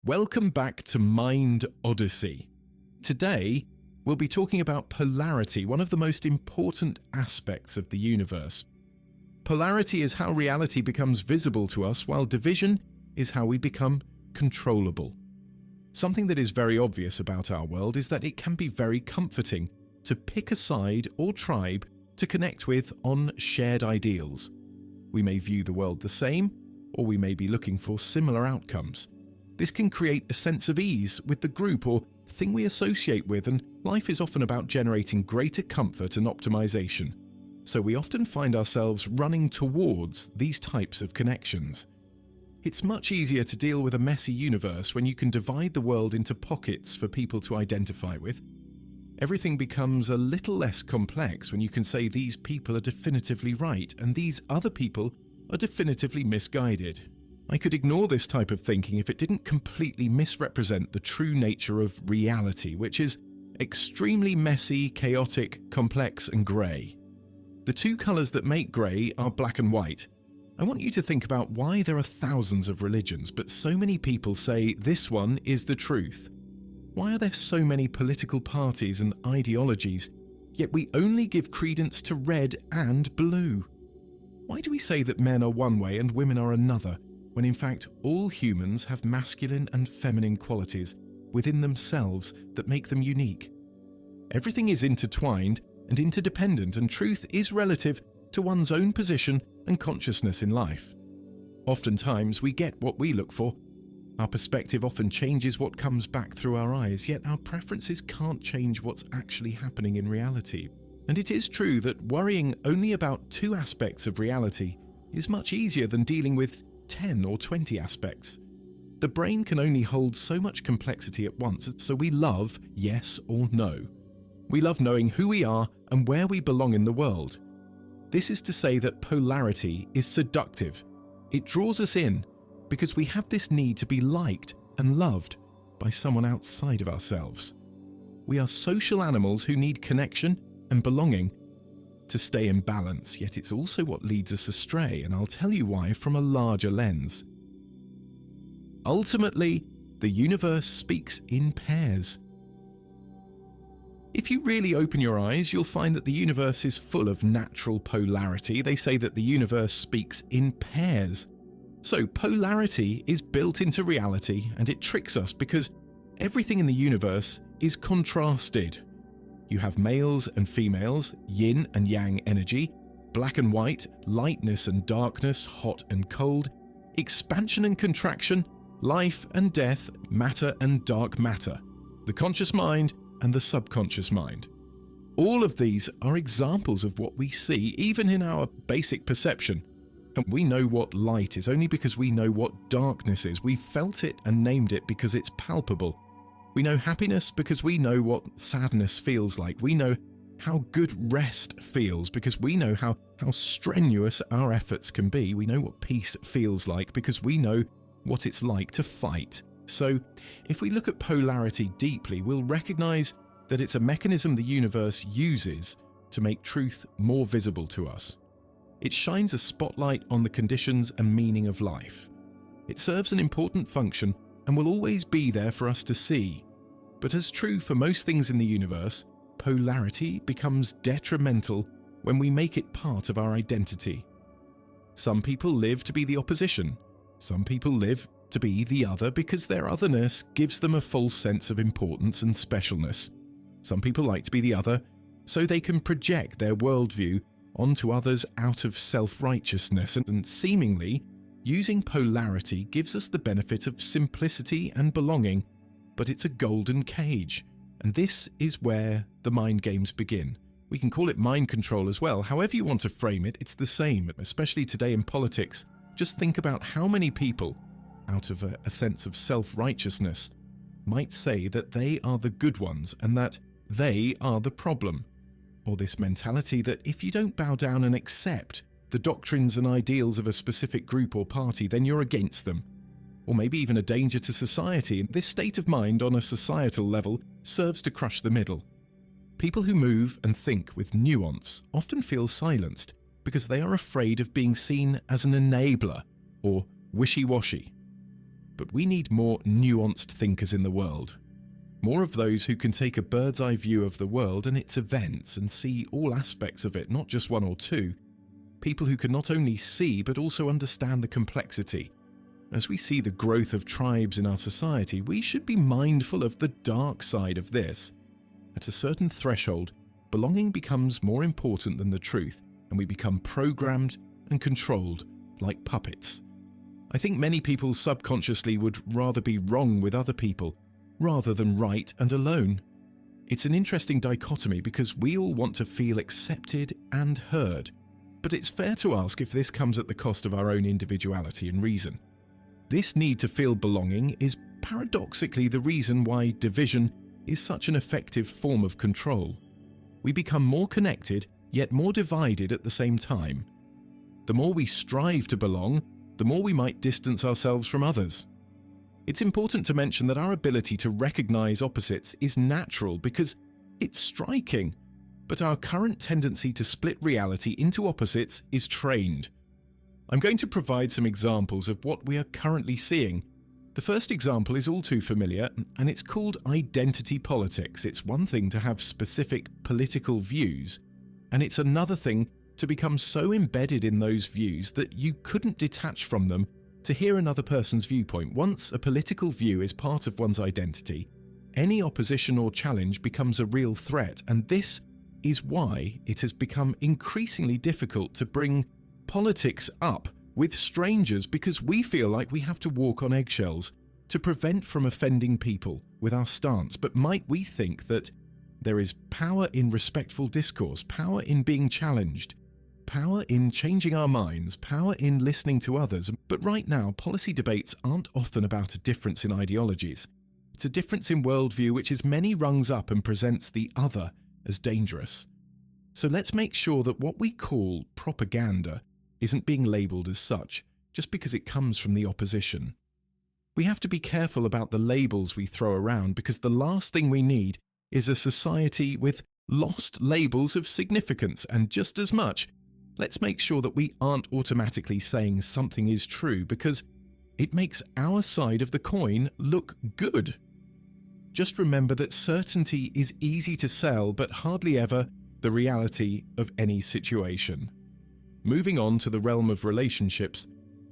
Welcome back to Mind Odyssey. Today, we'll be talking about polarity, one of the most important aspects of the universe. Polarity is how reality becomes visible to us, while division is how we become controllable. Something that is very obvious about our world is that it can be very comforting to pick a side or tribe to connect with on shared ideals. We may view the world the same, or we may be looking for similar outcomes. This can create a sense of ease with the group or thing we associate with, and life is often about generating greater comfort and optimization. So we often find ourselves running towards these types of connections. It's much easier to deal with a messy universe when you can divide the world into pockets for people to identify with. Everything becomes a little less complex when you can say these people are definitively right and these other people are definitively misguided. I could ignore this type of thinking if it didn't completely misrepresent the true nature of reality, which is extremely messy, chaotic, complex, and grey. The two colours that make grey are black and white. I want you to think about why there are thousands of religions, but so many people say this one is the truth. Why are there so many political parties and ideologies, yet we only give credence to red and blue? Why do we say that men are one way and women are another, when in fact all humans have masculine and feminine qualities within themselves that make them unique? Everything is intertwined and interdependent, and truth is relative to one's own position and consciousness in life. Oftentimes we get what we look for. Our perspective often changes what comes back through our eyes, yet our preferences can't change what's actually happening in reality. And it is true that worrying only about two aspects of reality is much easier than dealing with 10 or 20 aspects. The brain can only hold so much complexity at once, so we love yes or no. We love knowing who we are and where we belong in the world. This is to say that polarity is seductive. It draws us in because we have this need to be liked and loved by someone outside of ourselves. We are social animals who need connection and belonging to stay in balance, yet it's also what leads us astray, and I'll tell you why from a larger lens. Ultimately, the universe speaks in pairs. If you really open your eyes, you'll find that the universe is full of natural polarity. They say that the universe speaks in pairs. So polarity is built into reality, and it tricks us because everything in the universe is contrasted. You have males and females, yin and yang energy, black and white, lightness and darkness, hot and cold, expansion and contraction, life and death, matter and dark matter, the conscious mind and the subconscious mind. All of these are examples of what we see, even in our basic perception. And we know what light is only because we know what darkness is. We felt it and named it because it's palpable. We know happiness because we know what sadness feels like. We know how good rest feels because we know how strenuous our efforts can be. We know what peace feels like because we know what it's like to fight. So, if we look at polarity deeply, we'll recognize that it's a mechanism the universe uses to make truth more visible to us. It shines a spotlight on the conditions and meaning of life. It serves an important function and will always be there for us to see. But as true for most things in the universe, polarity becomes detrimental when we make it part of our identity. Some people live to be the opposition. Some people live to be the other because their otherness gives them a false sense of importance and specialness. Some people like to be the other so they can project their worldview onto others out of self-righteousness, and seemingly using polarity gives us the benefit of simplicity and belonging, but it's a golden cage. And this is where the mind games begin. We can call it mind control as well. However you want to frame it, it's the same, especially today in politics. Just think about how many people, out of a sense of self-righteousness, might say that they are the good ones and that they are the problem. Or this mentality that if you don't bow down and accept the doctrines and ideals of a specific group or party, then you're against them. Or maybe even a danger to society. This state of mind on a societal level serves to crush the middle. People who move and think with nuance often feel silenced because they are afraid of being seen as an enabler or wishy-washy. but we need more nuanced thinkers in the world. More of those who can take a bird's eye view of the world and its events and see all aspects of it, not just one or two. People who can not only see but also understand the complexity. As we see the growth of tribes in our society, we should be mindful of the dark side of this. At a certain threshold, belonging becomes more important than the truth, and we become programmed and controlled like puppets. I think many people subconsciously would rather be wrong with other people rather than right and alone. It's an interesting dichotomy because we all want to feel accepted and heard, but it's fair to ask if this comes at the cost of our own individuality and reason. This need to feel belonging is paradoxically the reason why division is such an effective form of control. We become more connected, yet more divided at the same time. The more we strive to belong, the more we might distance ourselves from others. It's important to mention that our ability to recognize opposites is natural because it's striking, but our current tendency to split reality into opposites is trained. I'm going to provide some examples of what we are currently seeing. The first example is all too familiar, and it's called identity politics. It's one thing to have specific political views, and it's another thing to become so embedded in those views that you couldn't detach from them to hear another person's viewpoint. Once a political view is part of one's identity, any opposition or challenge becomes a real threat, and this is why it has become increasingly difficult to bring politics up with strangers, because we feel like we have to walk on eggshells to prevent from offending people with our stance. But might we think that there is power in respectful discourse, power in being challenged, power in changing our minds, power in listening to others? But right now, policy debates aren't often about a difference in ideologies. It's a difference in worldview which is many rungs up and presents the other as dangerous. So let's make sure that what we call propaganda isn't being labelled as such, just because it comes from the opposition. We have to be careful about the labels we throw around, because the last thing we need is a society with lost labels of significance. And just as much, let's make sure that we aren't automatically saying something is true because it makes our side of the coin look good. Just remember that certainty is easy to sell, but hardly ever the reality of any situation. Moving on to the realm of relationships,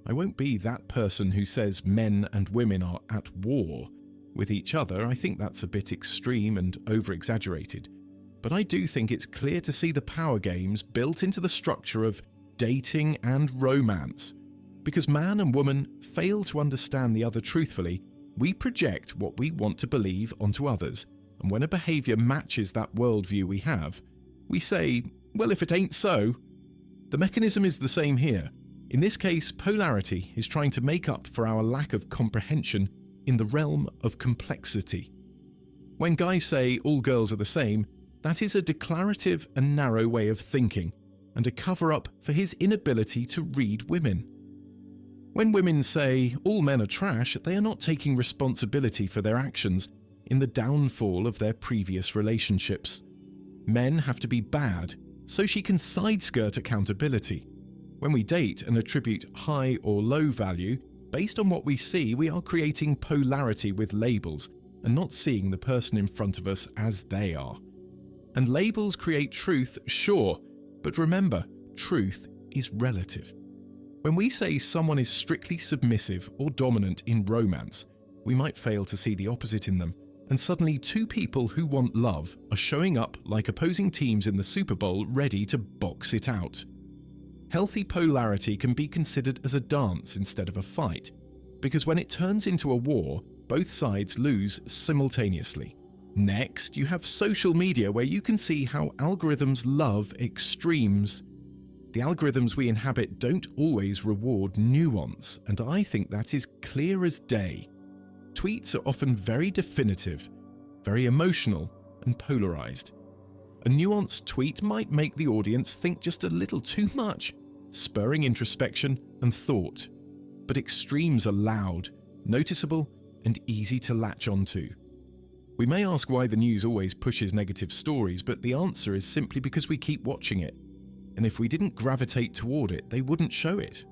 I won't be that person who says men and women are at war with each other. I think that's a bit extreme and over-exaggerated. But I do think it's clear to see the power games built into the structure of dating and romance. Because man and woman fail to understand the other truthfully, we project what we want to believe onto others. And when a behaviour matches that worldview we have, we say, well, if it ain't so. The mechanism is the same here. In this case, polarity is trying to make up for our lack of comprehension in the realm of complexity. When guys say all girls are the same, that is a declarative and narrow way of thinking, and a cover-up for his inability to read women. When women say all men are trash, they are not taking responsibility for their actions in the downfall of their previous relationships. Men have to be bad so she can sideskirt accountability. When we date and attribute high or low value based on what we see, we are creating polarity with labels and not seeing the person in front of us as they are. And labels create truth, sure, but remember, truth is relative. When we say someone is strictly submissive or dominant in romance, we might fail to see the opposite in them. And suddenly two people who want love are showing up like opposing teams in the Super Bowl ready to box it out. Healthy polarity can be considered as a dance instead of a fight, because when it turns into a war, both sides lose simultaneously. Next, you have social media, where you can see how algorithms love extremes. The algorithms we inhabit don't always reward nuance, and I think that is clear as day. Tweets are often very definitive, very emotional, and polarized. A nuanced tweet might make the audience think just a little too much, spurring introspection and thought. But extremes are loud, noticeable, and easy to latch onto. We may ask why the news always pushes negative stories, but the answer is simply because we keep watching it. And if we didn't gravitate toward it, they wouldn't show it.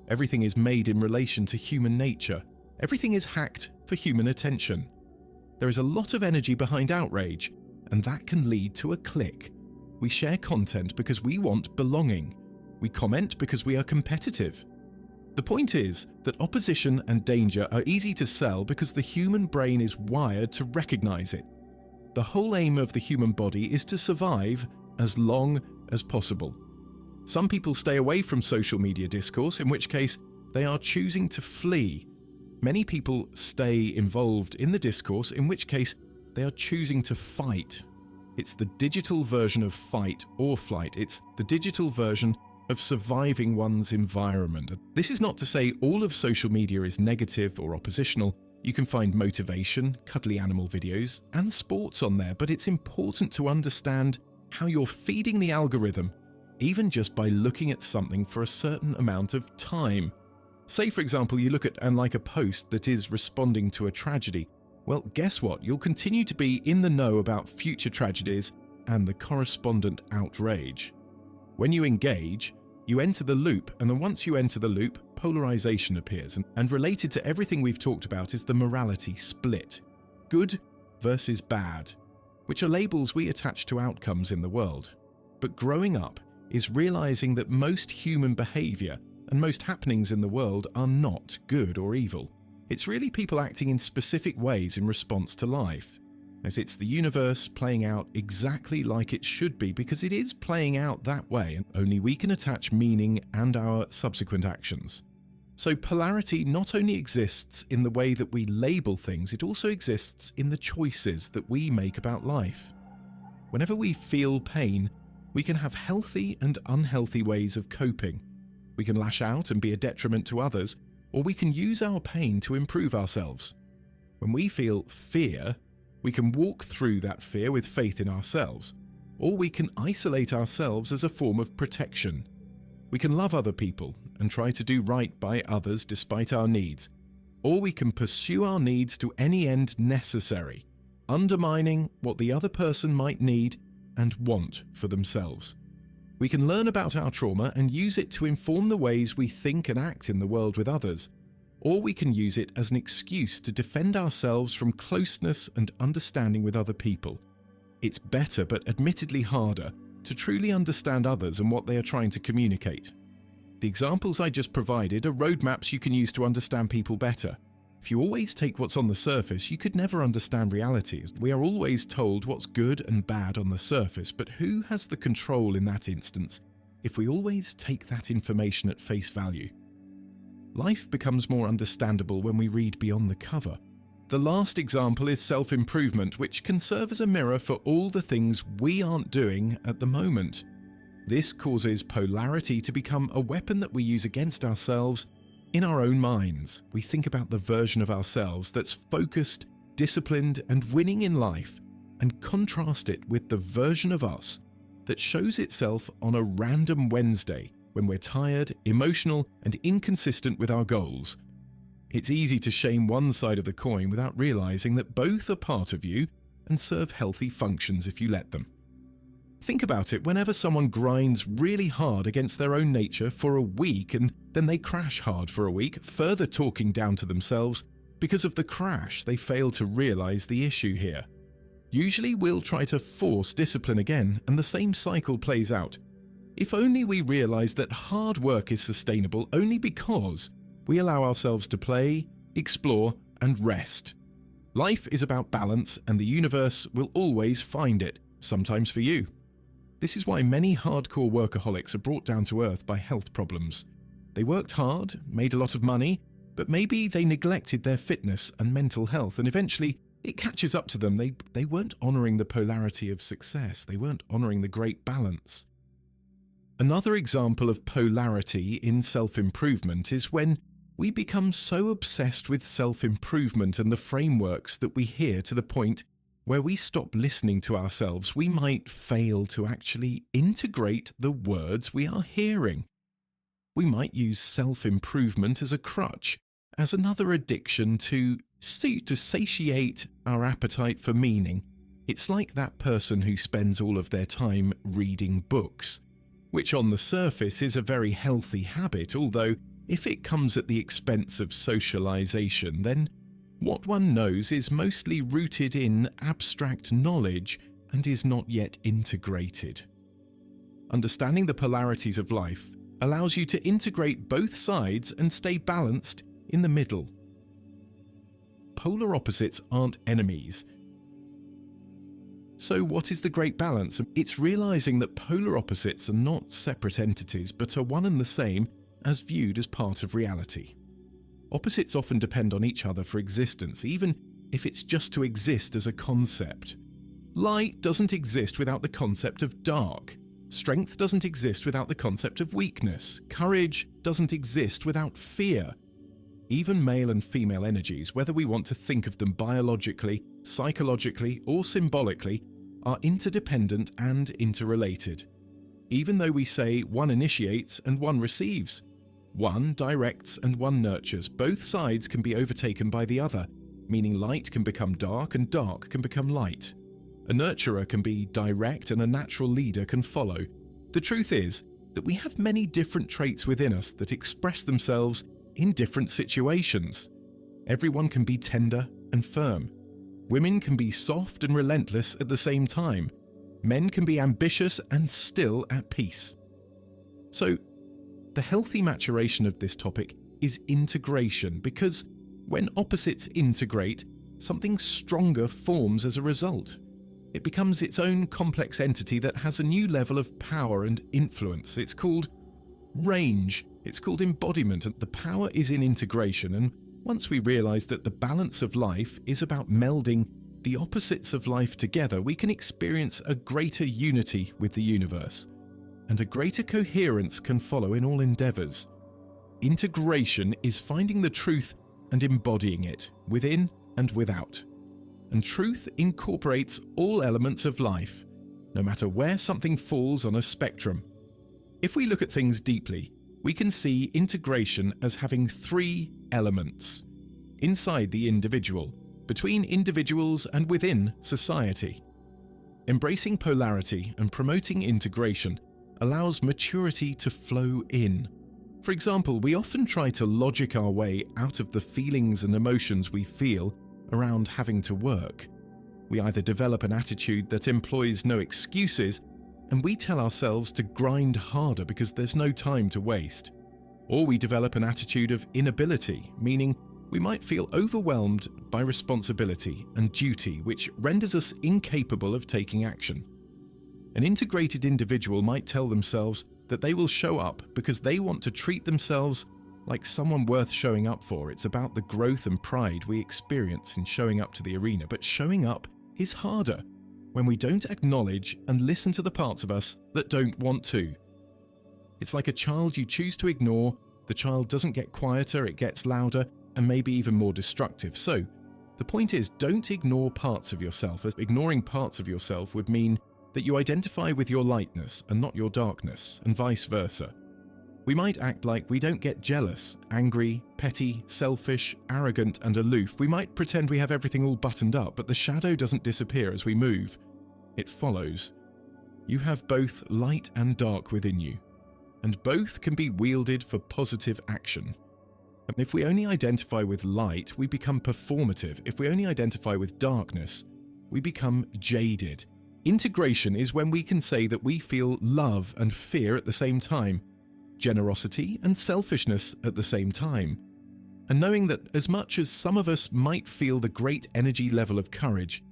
Everything is made in relation to human nature. Everything is hacked for human attention. There is a lot of energy behind outrage, and that can lead to a click. We share content because we want belonging. We comment because we are competitive. The point is that opposition and danger are easy to sell because the human brain is wired to recognize it. The whole aim of the human body is to survive as long as possible. Some people stay away from social media discourse, in which case they are choosing to flee. Many people stay involved in the discourse, in which case they are choosing to fight. It's the digital version of fight or flight. It's the digital version of surviving one's environment. This is not to say all of social media is negative or oppositional. You can find motivation, cuddly animal videos, and sports on there, but it's important to understand how you're feeding the algorithm, even just by looking at something for a certain amount of time. Say, for example, you look at and like a post that is responding to a tragedy. Well, guess what? You'll continue to be in the know about future tragedies and the correspondent outrage. When you engage, you enter the loop, and then once you enter the loop, polarization appears. And related to everything we've talked about is the morality split. Good versus bad, which are labels we attach to outcomes in the world. But growing up is realizing that most human behavior and most happenings in the world are not good or evil. It's really people acting in specific ways in response to life, as it's the universe playing out exactly like it should be, because it is playing out that way, and only we can attach meaning and our subsequent actions. So polarity not only exists in the way that we label things, it also exists in the choices that we make about life. Whenever we feel pain, we can have healthy and unhealthy ways of coping. We can lash out and be a detriment to others, or we can use our pain to improve ourselves. When we feel fear, we can walk through that fear with faith in ourselves, or we can isolate ourselves as a form of protection. We can love other people and try to do right by others despite our needs, or we can pursue our needs to any end necessary, undermining what the other person might need and want for themselves. We can learn about our trauma and use it to inform the ways we think and act in the world with others, or we can use it as an excuse to defend ourselves from closeness and understanding with other people. It's better, but admittedly harder, to truly understand others and what they are trying to communicate. The examples I just provided are roadmaps you can use to understand people better. If you always take what's on the surface, you could never understand reality. We are always told what's good and bad on the surface, but who has the control in that instance if we always take that information at face value? Life becomes more understandable when we read beyond the cover. The last example is self-improvement, which can serve as a mirror for all the things we aren't doing at the moment. This causes polarity to become a weapon that we use against ourselves in our own minds. We think about the version of ourselves that's focused, disciplined, and winning in life, and contrast it with the version of us that shows itself on a random Wednesday when we're tired, emotional, and inconsistent with our goals. It's easy to shame one side of the coin without realizing that both are part of you and serve healthy functions if you let them. Think about it. Whenever someone grinds really hard against their own nature for a week and then they crash hard for a week, further talking down to themselves, because of the crash, they fail to realize the issue here. Usually we'll try to force discipline again, and the same cycle plays out. If only we realize that hard work is sustainable only because we allow ourselves to play, explore, and rest. Life is about balance, and the universe will always find it, sometimes for you. This is why many hardcore workaholics are brought down to earth by health problems. They worked hard, made a lot of money, but maybe they neglected their fitness and mental health, and eventually it catches up to them. They weren't honoring the polarity of success. They weren't honoring the great balance. Another example of polarity in self-improvement is when we become so obsessed with self-improvement and the frameworks that we hear to the point where we stop listening to ourselves. We might fail to actually integrate the words we are hearing. We might use self-improvement as a crutch, as another addiction to satiate our appetite for meaning. It's like that person who spends all of their time reading books, which on the surface is a very healthy habit, although If it comes at the expense of socialization, then what one knows is mostly rooted in abstract knowledge and is not yet integrated. Understanding the polarities of life allows you to integrate both sides and stay balanced in the middle. Polar opposites aren't enemies. So what is the great balance? It's realizing that polar opposites are not separate entities, but are one and the same as viewed as part of reality. Opposites often depend on each other for existence, even if it's just to exist as a concept. Light doesn't exist without the concept of dark. Strength doesn't exist without the concept of weakness. Courage doesn't exist without fear. Even male and female energies, whether we want to think of them biologically, psychologically, or symbolically, are interdependent and interrelated. Even though we say one initiates and one receives, one directs and one nurtures, both sides can be overtaken by the other, meaning light can become dark and dark can become light. A nurturer can be direct and a natural leader can follow. The truth is that we have many different traits within us that express themselves in different situations. Everyone can be tender and firm. Women can be soft and relentless at the same time. Men can be ambitious and still at peace. So, the healthy maturation of this topic is integration, because when opposites integrate, something stronger forms as a result. It becomes its own complex entity that has a new level of power and influence. It's called range. It's called embodiment, and the power is in integration. And once we realize that the balance of life is about melding the opposites of life together, we can experience a greater unity with the universe, and a greater coherence can follow in all endeavors. Integration is finding the truth and embodying it within and without. And truth incorporates all elements of life, no matter where something falls on a spectrum. If we look at things deeply, we can see integration as having three elements: inside the individual, between individuals, and within society. Embracing polarity and promoting integration allows maturity to flow in. For example, we often try to logic our way out of the feelings and emotions we feel around having to work. We either develop an attitude that employs no excuses, and we tell ourselves to grind harder because there's no time to waste. Or we develop an attitude of inability, meaning we might feel overwhelmed by responsibility and duty, which renders us incapable of taking action. An integrated individual might tell themselves that they will show up because they want to treat themselves like someone worth showing up for. It's about the growth and pride we experience in showing up to the arena, but showing up is harder when we don't acknowledge and listen to the parts of us that don't want to. It's like a child you choose to ignore. The child doesn't get quieter, it gets louder and maybe even more destructive. So, the point is, don't ignore parts of yourself, as ignoring parts of yourself would mean that you identify with your lightness and not your darkness, and vice versa. We might act like we don't get jealous, angry, petty, selfish, arrogant, and aloof. We might pretend we have everything all buttoned up, but the shadow doesn't disappear as we move. It follows. You have both light and dark within you, and both can be wielded for positive action. And if we only identify with light, we become performative. If we only identify with darkness, we become jaded. Integration is when we can say that we feel love and fear at the same time, generosity and selfishness at the same time. And knowing that as much as some of us might feel the great energy level of courage,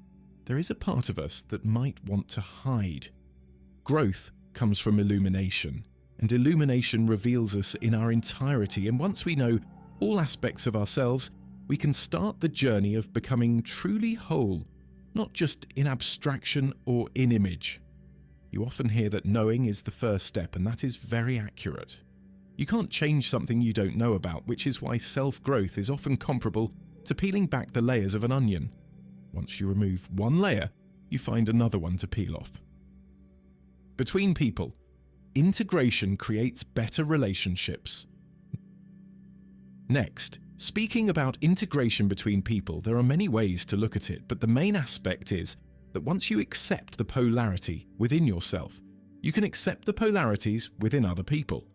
there is a part of us that might want to hide. Growth comes from illumination, and illumination reveals us in our entirety. And once we know all aspects of ourselves, we can start the journey of becoming truly whole, not just in abstraction or in image. You often hear that knowing is the first step, and that is very accurate. You can't change something you don't know about, which is why self-growth is often comparable to peeling back the layers of an onion. Once you remove one layer, you find another one to peel off. Between people, integration creates better relationships. Next, speaking about integration between people, there are many ways to look at it, but the main aspect is that once you accept the polarity within yourself, you can accept the polarities within other people.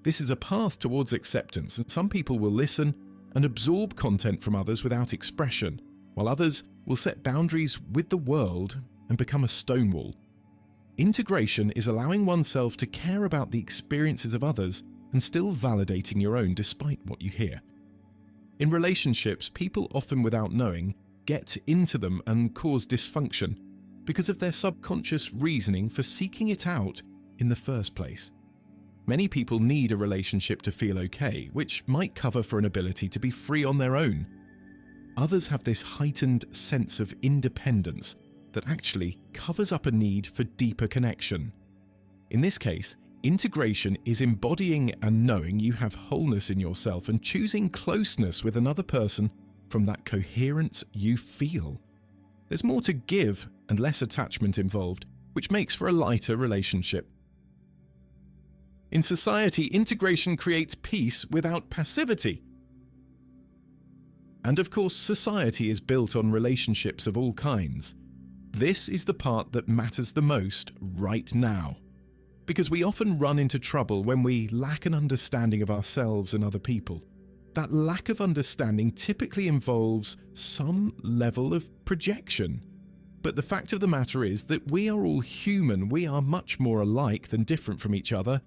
This is a path towards acceptance, and some people will listen and absorb content from others without expression, while others will set boundaries with the world and become a stonewall. Integration is allowing oneself to care about the experiences of others and still validating your own despite what you hear. In relationships, people often without knowing get into them and cause dysfunction because of their subconscious reasoning for seeking it out in the first place. Many people need a relationship to feel okay, which might cover for an ability to be free on their own. Others have this heightened sense of independence that actually covers up a need for deeper connection. In this case, integration is embodying and knowing you have wholeness in yourself and choosing closeness with another person from that coherence you feel. There's more to give and less attachment involved, which makes for a lighter relationship. In society, integration creates peace without passivity. And of course, society is built on relationships of all kinds. This is the part that matters the most right now, because we often run into trouble when we lack an understanding of ourselves and other people. That lack of understanding typically involves some level of projection. But the fact of the matter is that we are all human, we are much more alike than different from each other,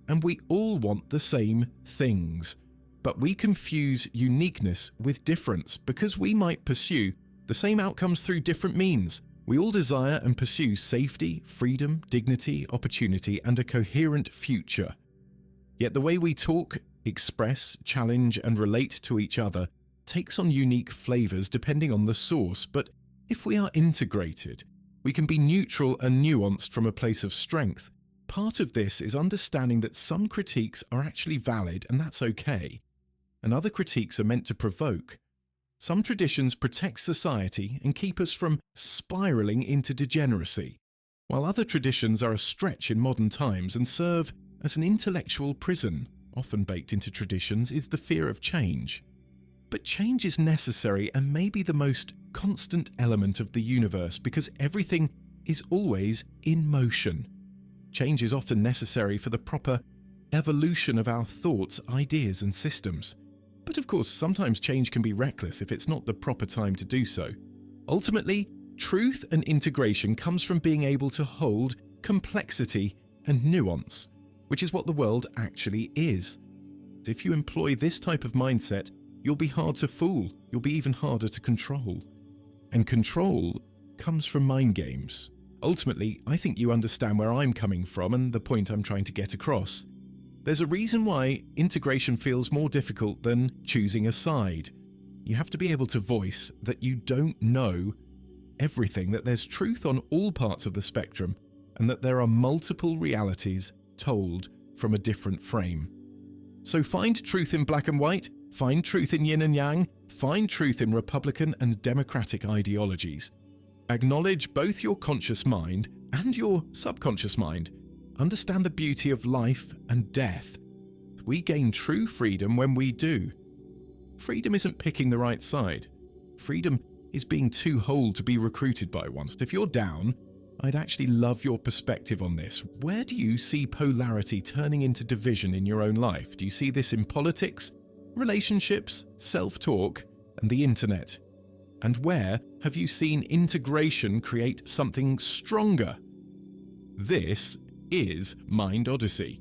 and we all want the same things. But we confuse uniqueness with difference because we might pursue the same outcomes through different means. We all desire and pursue safety, freedom, dignity, opportunity, and a coherent future. Yet the way we talk, express, challenge, and relate to each other takes on unique flavors depending on the source. But if we are integrated, we can be neutral and nuanced from a place of strength. Part of this is understanding that some critiques are actually valid, and that's okay, and other critiques are meant to provoke. Some traditions protect society and keep us from spiraling into degeneracy, while other traditions are a stretch in modern times and serve as an intellectual prison. Often baked into traditions is the fear of change. But change is necessary and may be the most constant element of the universe because everything is always in motion. Change is often necessary for the proper evolution of our thoughts, ideas, and systems. But of course, sometimes change can be reckless if it's not the proper time to do so. Ultimately, truth and integration comes from being able to hold complexity and nuance, which is what the world actually is. If you employ this type of mindset, you'll be hard to fool, you'll be even harder to control. And control comes from mind games. Ultimately, I think you understand where I'm coming from and the point I'm trying to get across. There's a reason why integration feels more difficult than choosing a side. You have to be able to voice that you don't know everything, that there's truth on all parts of the spectrum, and that there are multiple realities told from a different frame. So find truth in black and white, find truth in yin and yang, find truth in Republican and Democratic ideologies. Acknowledge both your conscious mind and your subconscious mind. Understand the beauty of life and death. We gain true freedom when we do. Freedom isn't picking the right side. Freedom is being too whole to be recruited by one. If you're down, I'd actually love your perspective on this. Where do you see polarity turning into division in your own life? Do you see this in politics, relationships, self-talk, and the internet? And where have you seen integration create something stronger? This is Mind Odyssey.